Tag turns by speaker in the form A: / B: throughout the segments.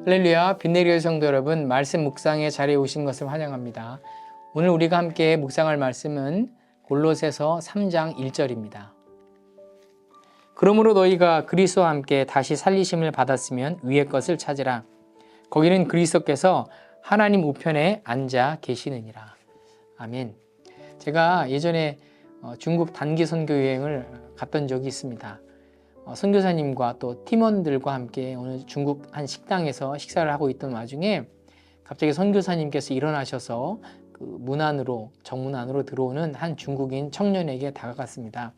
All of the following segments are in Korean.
A: 할렐루야, 빈내리의 성도 여러분, 말씀 묵상의 자리에 오신 것을 환영합니다. 오늘 우리가 함께 묵상할 말씀은 골로새서 3장 1절입니다. 그러므로 너희가 그리스도와 함께 다시 살리심을 받았으면 위의 것을 찾으라. 거기는 그리스도께서 하나님 우편에 앉아 계시느니라. 아멘. 제가 예전에 중국 단기 선교 여행을 갔던 적이 있습니다. 선교사님과 또 팀원들과 함께 오늘 중국 한 식당에서 식사를 하고 있던 와중에 갑자기 선교사님께서 일어나셔서 그 문 안으로, 정문 안으로 들어오는 한 중국인 청년에게 다가갔습니다.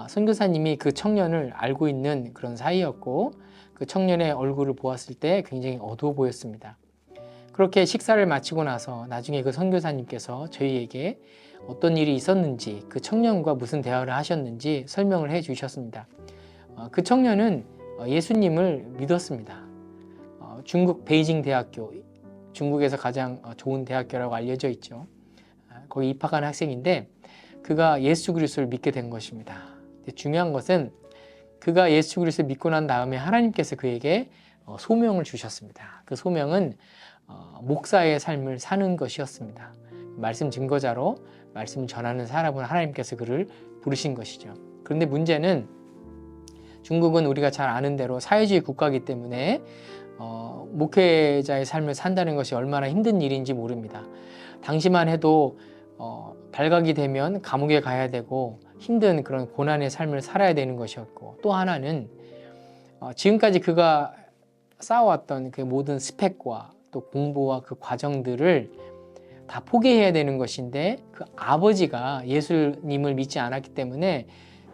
A: 선교사님이 그 청년을 알고 있는 그런 사이였고 그 청년의 얼굴을 보았을 때 굉장히 어두워 보였습니다. 그렇게 식사를 마치고 나서 나중에 그 선교사님께서 저희에게 어떤 일이 있었는지, 그 청년과 무슨 대화를 하셨는지 설명을 해 주셨습니다. 그 청년은 예수님을 믿었습니다. 중국 베이징 대학교, 중국에서 가장 좋은 대학교라고 알려져 있죠. 거기 입학한 학생인데 그가 예수 그리스도를 믿게 된 것입니다. 중요한 것은 그가 예수 그리스도를 믿고 난 다음에 하나님께서 그에게 소명을 주셨습니다. 그 소명은 목사의 삶을 사는 것이었습니다. 말씀 증거자로 말씀 전하는 사람으로 하나님께서 그를 부르신 것이죠. 그런데 문제는 중국은 우리가 잘 아는 대로 사회주의 국가이기 때문에 목회자의 삶을 산다는 것이 얼마나 힘든 일인지 모릅니다. 당시만 해도 발각이 되면 감옥에 가야 되고 힘든 그런 고난의 삶을 살아야 되는 것이었고, 또 하나는 지금까지 그가 쌓아왔던 그 모든 스펙과 또 공부와 그 과정들을 다 포기해야 되는 것인데, 그 아버지가 예수님을 믿지 않았기 때문에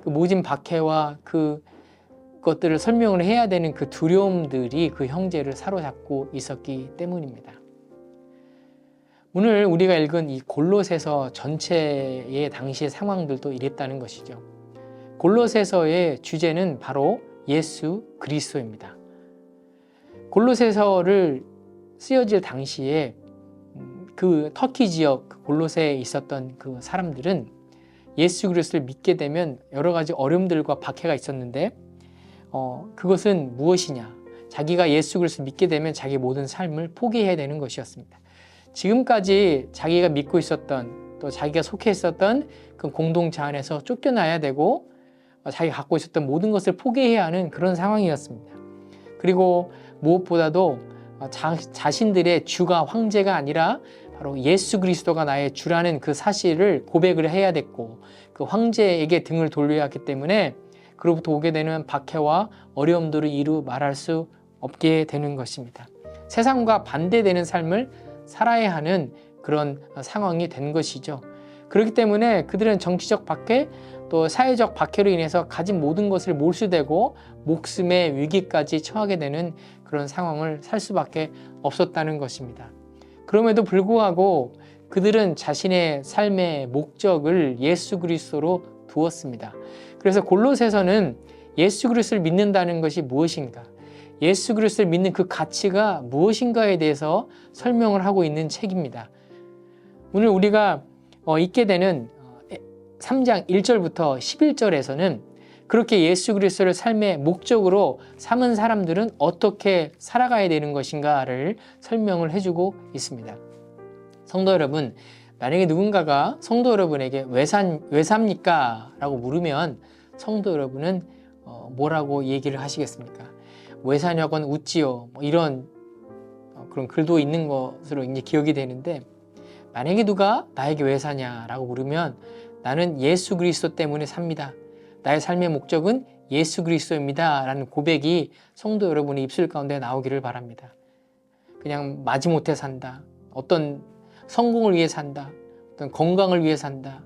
A: 그 모진 박해와 그 것들을 설명을 해야 되는 그 두려움들이 그 형제를 사로잡고 있었기 때문입니다. 오늘 우리가 읽은 이 골로새서 전체의 당시의 상황들도 이랬다는 것이죠. 골로새서의 주제는 바로 예수 그리스도입니다. 골로새서를 쓰여질 당시에 그 터키 지역 골로새에 있었던 그 사람들은 예수 그리스도를 믿게 되면 여러 가지 어려움들과 박해가 있었는데 그것은 무엇이냐? 자기가 예수 그리스도를 믿게 되면 자기 모든 삶을 포기해야 되는 것이었습니다. 지금까지 자기가 믿고 있었던, 또 자기가 속해 있었던 그 공동체 안에서 쫓겨나야 되고 자기가 갖고 있었던 모든 것을 포기해야 하는 그런 상황이었습니다. 그리고 무엇보다도 자신들의 주가 황제가 아니라 바로 예수 그리스도가 나의 주라는 그 사실을 고백을 해야 됐고, 그 황제에게 등을 돌려야 했기 때문에 그로부터 오게 되는 박해와 어려움들을 이루 말할 수 없게 되는 것입니다. 세상과 반대되는 삶을 살아야 하는 그런 상황이 된 것이죠. 그렇기 때문에 그들은 정치적 박해, 또 사회적 박해로 인해서 가진 모든 것을 몰수되고 목숨의 위기까지 처하게 되는 그런 상황을 살 수밖에 없었다는 것입니다. 그럼에도 불구하고 그들은 자신의 삶의 목적을 예수 그리스도로 두었습니다. 그래서 골로새서는 예수 그리스도를 믿는다는 것이 무엇인가, 예수 그리스도를 믿는 그 가치가 무엇인가에 대해서 설명을 하고 있는 책입니다. 오늘 우리가 읽게 되는 3장 1절부터 11절에서는 그렇게 예수 그리스도를 삶의 목적으로 삼은 사람들은 어떻게 살아가야 되는 것인가를 설명을 해주고 있습니다. 성도 여러분, 만약에 누군가가 성도 여러분에게 왜 삽니까? 라고 물으면 성도 여러분은 뭐라고 얘기를 하시겠습니까? 왜 사냐고는 웃지요. 이런 그런 글도 있는 것으로 이제 기억이 되는데, 만약에 누가 나에게 왜 사냐라고 물으면 나는 예수 그리스도 때문에 삽니다. 나의 삶의 목적은 예수 그리스도입니다. 라는 고백이 성도 여러분의 입술 가운데 나오기를 바랍니다. 그냥 마지못해 산다, 어떤 성공을 위해 산다, 어떤 건강을 위해 산다,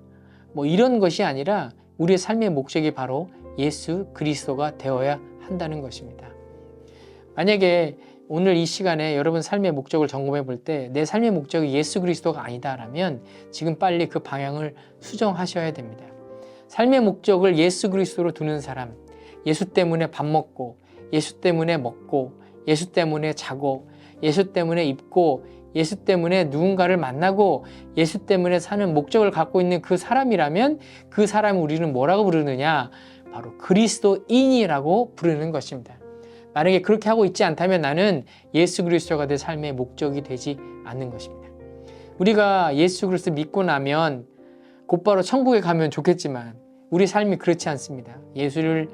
A: 뭐 이런 것이 아니라 우리의 삶의 목적이 바로 예수 그리스도가 되어야 한다는 것입니다. 만약에 오늘 이 시간에 여러분 삶의 목적을 점검해 볼 때 내 삶의 목적이 예수 그리스도가 아니다라면 지금 빨리 그 방향을 수정하셔야 됩니다. 삶의 목적을 예수 그리스도로 두는 사람, 예수 때문에 밥 먹고, 예수 때문에 먹고, 예수 때문에 자고, 예수 때문에 입고, 예수 때문에 누군가를 만나고, 예수 때문에 사는 목적을 갖고 있는 그 사람이라면 그 사람을 우리는 뭐라고 부르느냐? 바로 그리스도인이라고 부르는 것입니다. 만약에 그렇게 하고 있지 않다면 나는 예수 그리스도가 내 삶의 목적이 되지 않는 것입니다. 우리가 예수 그리스도 믿고 나면 곧바로 천국에 가면 좋겠지만 우리 삶이 그렇지 않습니다. 예수를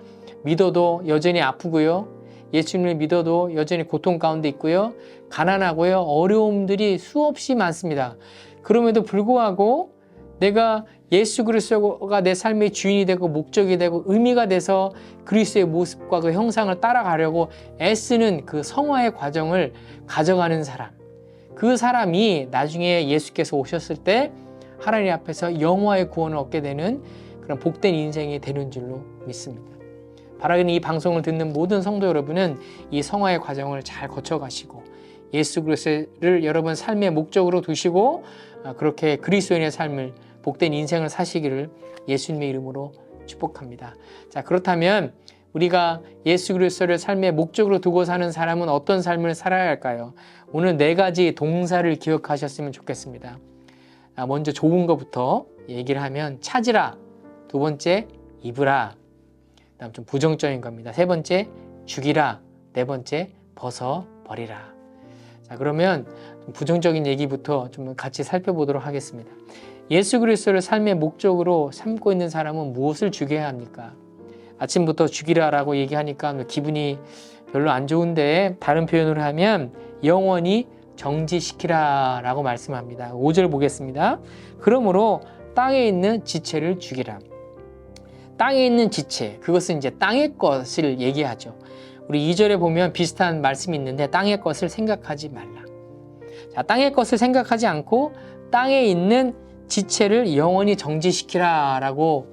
A: 믿어도 여전히 아프고요. 예수님을 믿어도 여전히 고통 가운데 있고요. 가난하고요. 어려움들이 수없이 많습니다. 그럼에도 불구하고 내가 예수 그리스도가 내 삶의 주인이 되고 목적이 되고 의미가 돼서 그리스도의 모습과 그 형상을 따라가려고 애쓰는 그 성화의 과정을 가져가는 사람, 그 사람이 나중에 예수께서 오셨을 때 하나님 앞에서 영화의 구원을 얻게 되는 그런 복된 인생이 되는 줄로 믿습니다. 바라기는 이 방송을 듣는 모든 성도 여러분은 이 성화의 과정을 잘 거쳐가시고 예수 그리스도를 여러분 삶의 목적으로 두시고 그렇게 그리스도인의 삶을 복된 인생을 사시기를 예수님의 이름으로 축복합니다. 자, 그렇다면 우리가 예수 그리스도를 삶의 목적으로 두고 사는 사람은 어떤 삶을 살아야 할까요? 오늘 4가지 동사를 기억하셨으면 좋겠습니다. 먼저 좋은 것부터 얘기를 하면 찾으라, 2번째 입으라, 그다음 좀 부정적인 겁니다. 3번째 죽이라, 4번째 벗어버리라. 자, 그러면 부정적인 얘기부터 좀 같이 살펴보도록 하겠습니다. 예수 그리스도를 삶의 목적으로 삼고 있는 사람은 무엇을 죽여야 합니까? 아침부터 죽이라라고 얘기하니까 기분이 별로 안 좋은데 다른 표현으로 하면 영원히 정지시키라 라고 말씀합니다. 5절 보겠습니다. 그러므로 땅에 있는 지체를 죽이라. 땅에 있는 지체, 그것은 이제 땅의 것을 얘기하죠. 우리 2절에 보면 비슷한 말씀이 있는데 땅의 것을 생각하지 말라. 자, 땅의 것을 생각하지 않고 땅에 있는 지체를 영원히 정지시키라 라고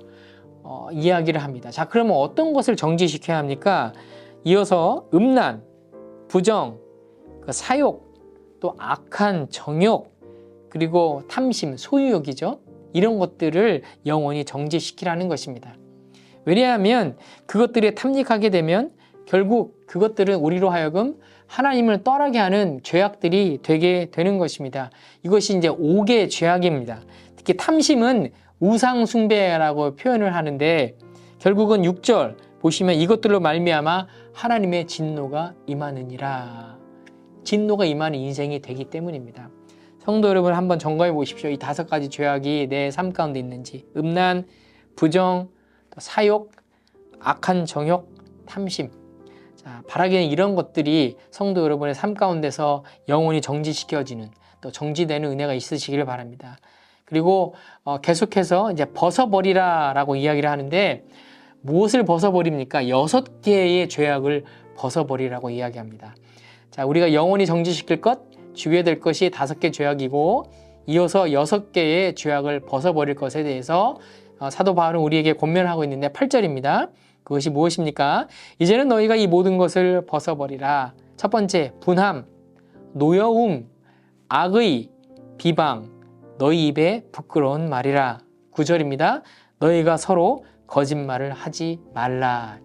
A: 이야기를 합니다. 자, 그러면 어떤 것을 정지시켜야 합니까? 이어서 음란, 부정, 사욕, 또 악한 정욕, 그리고 탐심, 소유욕이죠. 이런 것들을 영원히 정지시키라는 것입니다. 왜냐하면 그것들에 탐닉하게 되면 결국 그것들은 우리로 하여금 하나님을 떠나게 하는 죄악들이 되게 되는 것입니다. 이것이 이제 5개 죄악입니다. 특히 탐심은 우상 숭배라고 표현을 하는데 결국은 6절 보시면 이것들로 말미암아 하나님의 진노가 임하느니라. 진노가 임하는 인생이 되기 때문입니다. 성도 여러분 한번 점검해 보십시오. 이 5가지 죄악이 내 삶 가운데 있는지. 음란, 부정, 사욕, 악한 정욕, 탐심. 자, 바라기는 이런 것들이 성도 여러분의 삶 가운데서 영원히 정지시켜지는 또 정지되는 은혜가 있으시기를 바랍니다. 그리고 계속해서 이제 벗어버리라 라고 이야기를 하는데 무엇을 벗어버립니까? 6개의 죄악을 벗어버리라고 이야기합니다. 자, 우리가 영원히 정지시킬 것, 죽여야 될 것이 5개 죄악이고 이어서 6개의 죄악을 벗어버릴 것에 대해서 사도 바울은 우리에게 권면하고 있는데 8절입니다. 그것이 무엇입니까? 이제는 너희가 이 모든 것을 벗어버리라. 첫 번째, 분함, 노여움, 악의, 비방, 너희 입에 부끄러운 말이라. 9절입니다. 너희가 서로 거짓말을 하지 말라.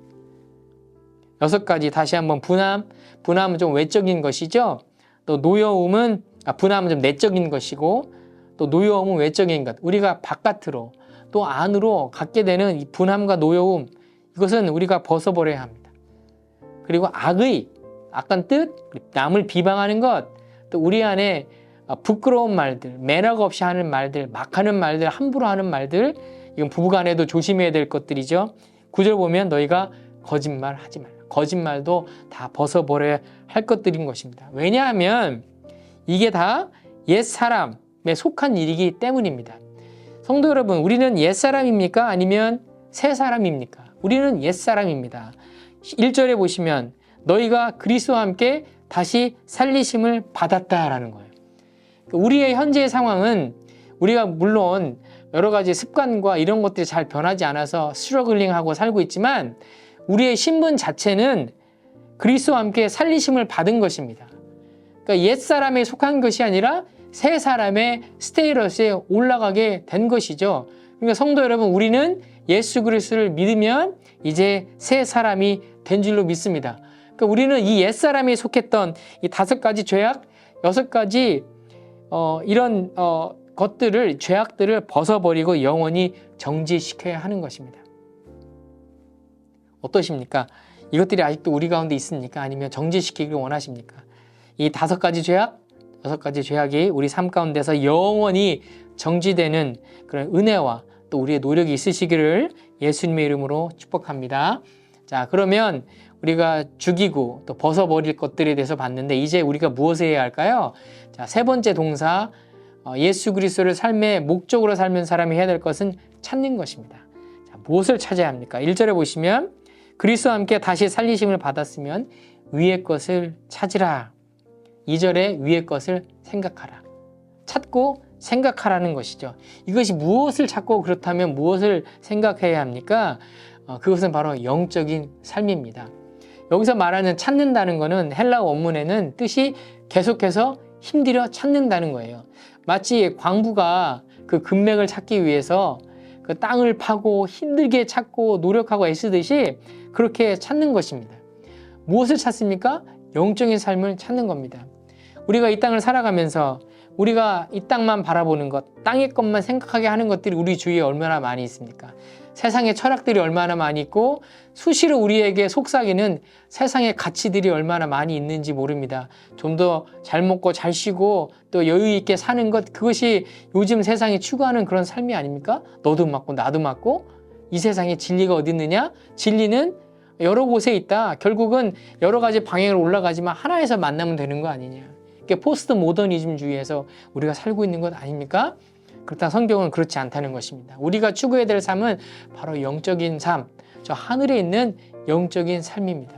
A: 6가지 다시 한번 분함은 좀 외적인 것이죠. 또 노여움은 분함은 좀 내적인 것이고 또 노여움은 외적인 것. 우리가 바깥으로 또 안으로 갖게 되는 이 분함과 노여움 이것은 우리가 벗어버려야 합니다. 그리고 악의, 악한 뜻, 남을 비방하는 것, 또 우리 안에 부끄러운 말들, 매너가 없이 하는 말들, 막 하는 말들, 함부로 하는 말들 이건 부부간에도 조심해야 될 것들이죠. 9절 보면 너희가 거짓말 하지 말라. 거짓말도 다 벗어버려야 할 것들인 것입니다. 왜냐하면 이게 다 옛사람에 속한 일이기 때문입니다. 성도 여러분, 우리는 옛사람입니까? 아니면 새사람입니까? 우리는 옛사람입니다. 1절에 보시면 너희가 그리스도와 함께 다시 살리심을 받았다라는 거예요. 우리의 현재의 상황은 우리가 물론 여러 가지 습관과 이런 것들이 잘 변하지 않아서 스트러글링하고 살고 있지만 우리의 신분 자체는 그리스도와 함께 살리심을 받은 것입니다. 그러니까 옛사람에 속한 것이 아니라 새 사람의 스테이러스에 올라가게 된 것이죠. 그러니까 성도 여러분, 우리는 예수 그리스도를 믿으면 이제 새 사람이 된 줄로 믿습니다. 그러니까 우리는 이 옛사람에 속했던 이 5가지 죄악, 6가지 이런 것들을, 죄악들을 벗어버리고 영원히 정지시켜야 하는 것입니다. 어떠십니까? 이것들이 아직도 우리 가운데 있습니까? 아니면 정지시키기를 원하십니까? 이 5가지 죄악, 6가지 죄악이 우리 삶 가운데서 영원히 정지되는 그런 은혜와 또 우리의 노력이 있으시기를 예수님의 이름으로 축복합니다. 자, 그러면 우리가 죽이고 또 벗어버릴 것들에 대해서 봤는데 이제 우리가 무엇을 해야 할까요? 자, 3번째 동사, 예수 그리스도를 삶의 목적으로 살면 사람이 해야 될 것은 찾는 것입니다. 자, 무엇을 찾아야 합니까? 1절에 보시면 그리스도와 함께 다시 살리심을 받았으면 위의 것을 찾으라. 2절에 위의 것을 생각하라. 찾고 생각하라는 것이죠. 이것이 무엇을 찾고 그렇다면 무엇을 생각해야 합니까? 그것은 바로 영적인 삶입니다. 여기서 말하는 찾는다는 것은 헬라어 원문에는 뜻이 계속해서 힘들여 찾는다는 거예요. 마치 광부가 그 금맥을 찾기 위해서 그 땅을 파고 힘들게 찾고 노력하고 애쓰듯이 그렇게 찾는 것입니다. 무엇을 찾습니까? 영적인 삶을 찾는 겁니다. 우리가 이 땅을 살아가면서 우리가 이 땅만 바라보는 것, 땅의 것만 생각하게 하는 것들이 우리 주위에 얼마나 많이 있습니까? 세상의 철학들이 얼마나 많이 있고 수시로 우리에게 속삭이는 세상의 가치들이 얼마나 많이 있는지 모릅니다. 좀 더 잘 먹고 잘 쉬고 또 여유 있게 사는 것, 그것이 요즘 세상이 추구하는 그런 삶이 아닙니까? 너도 맞고 나도 맞고 이 세상에 진리가 어디 있느냐? 진리는 여러 곳에 있다. 결국은 여러 가지 방향으로 올라가지만 하나에서 만나면 되는 거 아니냐. 이게 포스트 모더니즘주의에서 우리가 살고 있는 것 아닙니까? 그렇다 성경은 그렇지 않다는 것입니다. 우리가 추구해야 될 삶은 바로 영적인 삶, 저 하늘에 있는 영적인 삶입니다.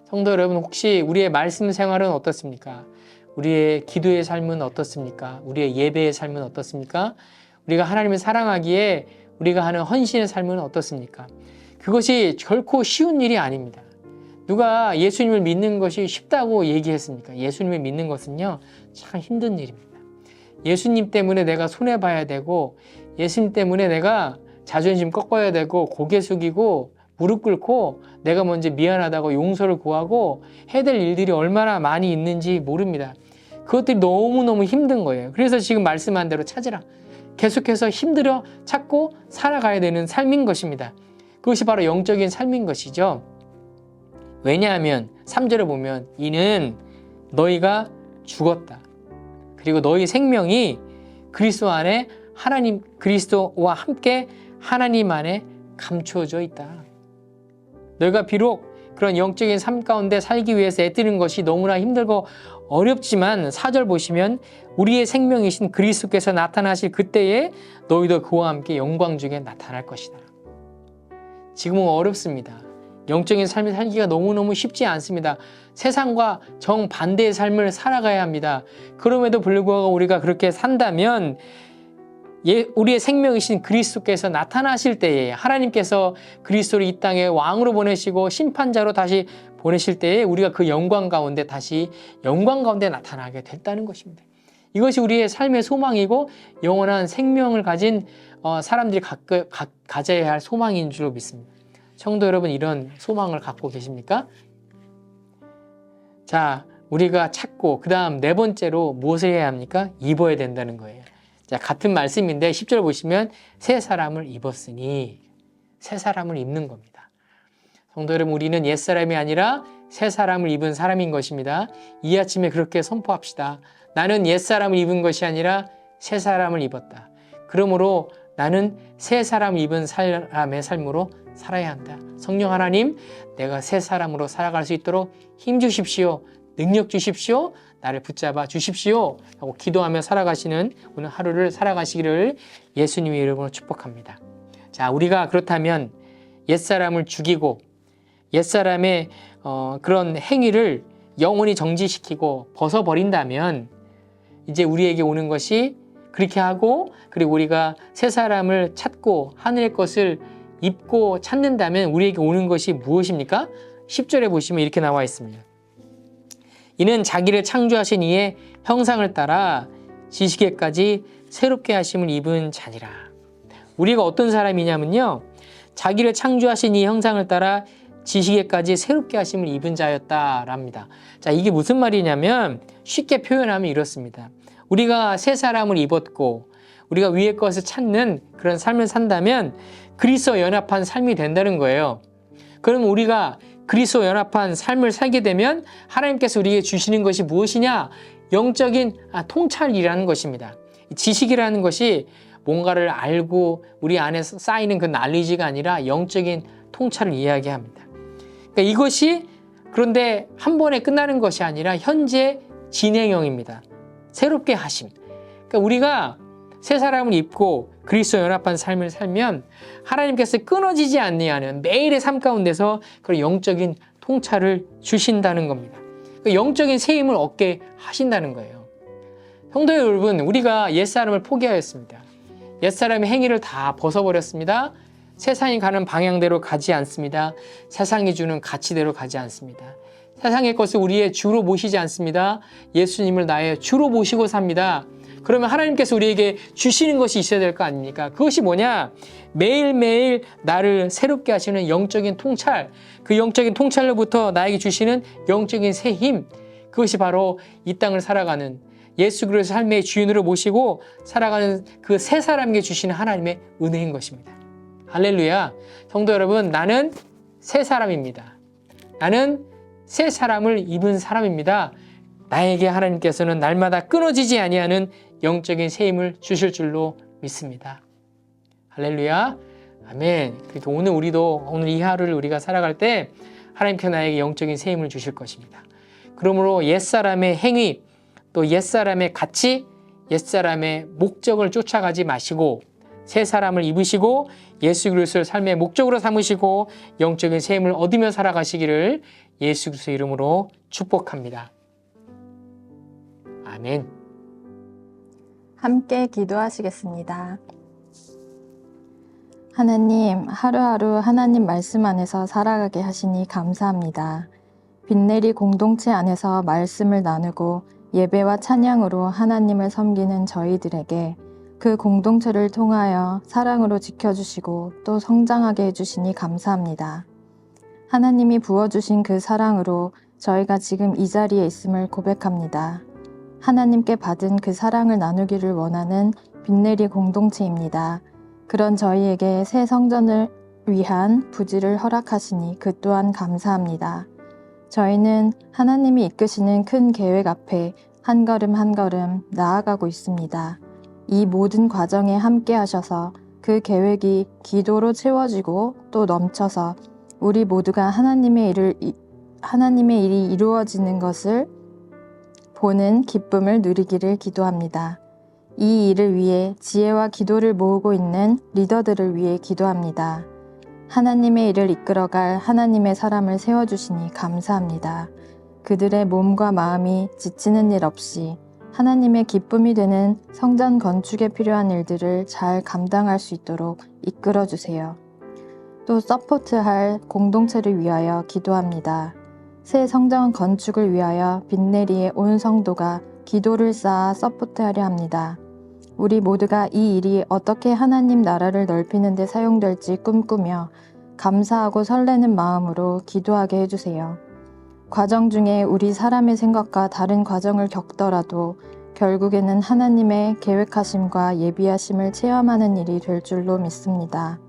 A: 성도 여러분, 혹시 우리의 말씀 생활은 어떻습니까? 우리의 기도의 삶은 어떻습니까? 우리의 예배의 삶은 어떻습니까? 우리가 하나님을 사랑하기에 우리가 하는 헌신의 삶은 어떻습니까? 그것이 결코 쉬운 일이 아닙니다. 누가 예수님을 믿는 것이 쉽다고 얘기했습니까? 예수님을 믿는 것은요, 참 힘든 일입니다. 예수님 때문에 내가 손해봐야 되고, 예수님 때문에 내가 자존심 꺾어야 되고, 고개 숙이고, 무릎 꿇고, 내가 먼저 미안하다고 용서를 구하고, 해야 될 일들이 얼마나 많이 있는지 모릅니다. 그것들이 너무너무 힘든 거예요. 그래서 지금 말씀한 대로 찾으라. 계속해서 힘들어 찾고 살아가야 되는 삶인 것입니다. 그것이 바로 영적인 삶인 것이죠. 왜냐하면 3절에 보면 이는 너희가 죽었다. 그리고 너희 생명이 그리스도 안에 하나님, 그리스도와 함께 하나님 안에 감추어져 있다. 너희가 비록 그런 영적인 삶 가운데 살기 위해서 애쓰는 것이 너무나 힘들고 어렵지만 4절 보시면 우리의 생명이신 그리스도께서 나타나실 그때에 너희도 그와 함께 영광 중에 나타날 것이다. 지금은 어렵습니다. 영적인 삶을 살기가 너무너무 쉽지 않습니다. 세상과 정반대의 삶을 살아가야 합니다. 그럼에도 불구하고 우리가 그렇게 산다면 우리의 생명이신 그리스도께서 나타나실 때에 하나님께서 그리스도를 이 땅에 왕으로 보내시고 심판자로 다시 보내실 때에 우리가 그 영광 가운데 다시 영광 가운데 나타나게 됐다는 것입니다. 이것이 우리의 삶의 소망이고 영원한 생명을 가진 사람들이 가져야 할 소망인 줄로 믿습니다. 성도 여러분, 이런 소망을 갖고 계십니까? 자, 우리가 찾고 그 다음 4번째로 무엇을 해야 합니까? 입어야 된다는 거예요. 자, 같은 말씀인데 10절 보시면 새 사람을 입었으니, 새 사람을 입는 겁니다. 성도 여러분, 우리는 옛사람이 아니라 새 사람을 입은 사람인 것입니다. 이 아침에 그렇게 선포합시다. 나는 옛사람을 입은 것이 아니라 새 사람을 입었다. 그러므로 나는 새 사람을 입은 사람의 삶으로 살아야 한다. 성령 하나님, 내가 새 사람으로 살아갈 수 있도록 힘 주십시오. 능력 주십시오. 나를 붙잡아 주십시오. 하고 기도하며 살아가시는 오늘 하루를 살아가시기를 예수님의 이름으로 축복합니다. 자, 우리가 그렇다면 옛사람을 죽이고 옛사람의 그런 행위를 영원히 정지시키고 벗어버린다면 이제 우리에게 오는 것이 그렇게 하고, 그리고 우리가 새 사람을 찾고 하늘의 것을 입고 찾는다면 우리에게 오는 것이 무엇입니까? 10절에 보시면 이렇게 나와 있습니다. 이는 자기를 창조하신 이의 형상을 따라 지식에까지 새롭게 하심을 입은 자니라. 우리가 어떤 사람이냐면요, 자기를 창조하신 이 형상을 따라 지식에까지 새롭게 하심을 입은 자였다랍니다. 자, 이게 무슨 말이냐면 쉽게 표현하면 이렇습니다. 우리가 새 사람을 입었고 우리가 위의 것을 찾는 그런 삶을 산다면 그리스도와 연합한 삶이 된다는 거예요. 그럼 우리가 그리스도와 연합한 삶을 살게 되면 하나님께서 우리에게 주시는 것이 무엇이냐? 영적인 통찰이라는 것입니다. 지식이라는 것이 뭔가를 알고 우리 안에 쌓이는 그 날리지가 아니라 영적인 통찰을 이야기합니다. 그러니까 이것이 그런데 한 번에 끝나는 것이 아니라 현재 진행형입니다. 새롭게 하심. 그러니까 우리가 새 사람을 입고 그리스도와 연합한 삶을 살면 하나님께서 끊어지지 아니하는 매일의 삶 가운데서 그런 영적인 통찰을 주신다는 겁니다. 그 영적인 새 힘을 얻게 하신다는 거예요. 성도 여러분, 우리가 옛사람을 포기하였습니다. 옛사람의 행위를 다 벗어버렸습니다. 세상이 가는 방향대로 가지 않습니다. 세상이 주는 가치대로 가지 않습니다. 세상의 것을 우리의 주로 모시지 않습니다. 예수님을 나의 주로 모시고 삽니다. 그러면 하나님께서 우리에게 주시는 것이 있어야 될 거 아닙니까? 그것이 뭐냐? 매일매일 나를 새롭게 하시는 영적인 통찰, 그 영적인 통찰로부터 나에게 주시는 영적인 새 힘, 그것이 바로 이 땅을 살아가는 예수 그리스도 삶의 주인으로 모시고 살아가는 그 새 사람에게 주시는 하나님의 은혜인 것입니다. 할렐루야. 성도 여러분, 나는 새 사람입니다. 나는 새 사람을 입은 사람입니다. 나에게 하나님께서는 날마다 끊어지지 아니하는 영적인 새 힘을 주실 줄로 믿습니다. 할렐루야. 아멘. 그러니까 오늘 이 하루를 우리가 살아갈 때 하나님께서 나에게 영적인 새 힘을 주실 것입니다. 그러므로 옛사람의 행위, 또 옛사람의 가치, 옛사람의 목적을 쫓아가지 마시고 새 사람을 입으시고 예수 그리스도를 삶의 목적으로 삼으시고 영적인 새 힘을 얻으며 살아가시기를 예수 그리스도 이름으로 축복합니다. 아멘.
B: 함께 기도하시겠습니다. 하나님, 하루하루 하나님 말씀 안에서 살아가게 하시니 감사합니다. 빛내리 공동체 안에서 말씀을 나누고 예배와 찬양으로 하나님을 섬기는 저희들에게 그 공동체를 통하여 사랑으로 지켜주시고 또 성장하게 해주시니 감사합니다. 하나님이 부어주신 그 사랑으로 저희가 지금 이 자리에 있음을 고백합니다. 하나님께 받은 그 사랑을 나누기를 원하는 빛내리 공동체입니다. 그런 저희에게 새 성전을 위한 부지를 허락하시니 그 또한 감사합니다. 저희는 하나님이 이끄시는 큰 계획 앞에 한 걸음 한 걸음 나아가고 있습니다. 이 모든 과정에 함께 하셔서 그 계획이 기도로 채워지고 또 넘쳐서 우리 모두가 하나님의 일이 이루어지는 것을 보는 기쁨을 누리기를 기도합니다. 이 일을 위해 지혜와 기도를 모으고 있는 리더들을 위해 기도합니다. 하나님의 일을 이끌어갈 하나님의 사람을 세워주시니 감사합니다. 그들의 몸과 마음이 지치는 일 없이 하나님의 기쁨이 되는 성전 건축에 필요한 일들을 잘 감당할 수 있도록 이끌어주세요. 또 서포트할 공동체를 위하여 기도합니다. 새 성전 건축을 위하여 빛내리의 온 성도가 기도를 쌓아 서포트하려 합니다. 우리 모두가 이 일이 어떻게 하나님 나라를 넓히는 데 사용될지 꿈꾸며 감사하고 설레는 마음으로 기도하게 해주세요. 과정 중에 우리 사람의 생각과 다른 과정을 겪더라도 결국에는 하나님의 계획하심과 예비하심을 체험하는 일이 될 줄로 믿습니다.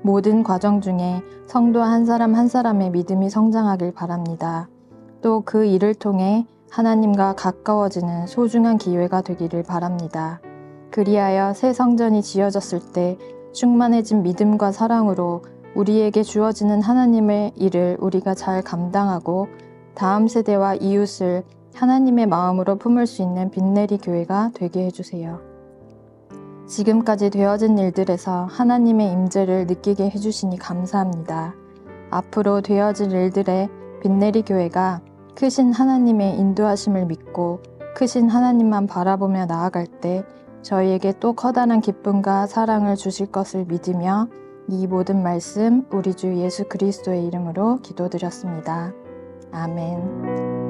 B: 모든 과정 중에 성도 한 사람 한 사람의 믿음이 성장하길 바랍니다. 또 그 일을 통해 하나님과 가까워지는 소중한 기회가 되기를 바랍니다. 그리하여 새 성전이 지어졌을 때 충만해진 믿음과 사랑으로 우리에게 주어지는 하나님의 일을 우리가 잘 감당하고 다음 세대와 이웃을 하나님의 마음으로 품을 수 있는 빛내리 교회가 되게 해주세요. 지금까지 되어진 일들에서 하나님의 임재를 느끼게 해주시니 감사합니다. 앞으로 되어질 일들의 빛내리 교회가 크신 하나님의 인도하심을 믿고 크신 하나님만 바라보며 나아갈 때 저희에게 또 커다란 기쁨과 사랑을 주실 것을 믿으며 이 모든 말씀 우리 주 예수 그리스도의 이름으로 기도드렸습니다. 아멘.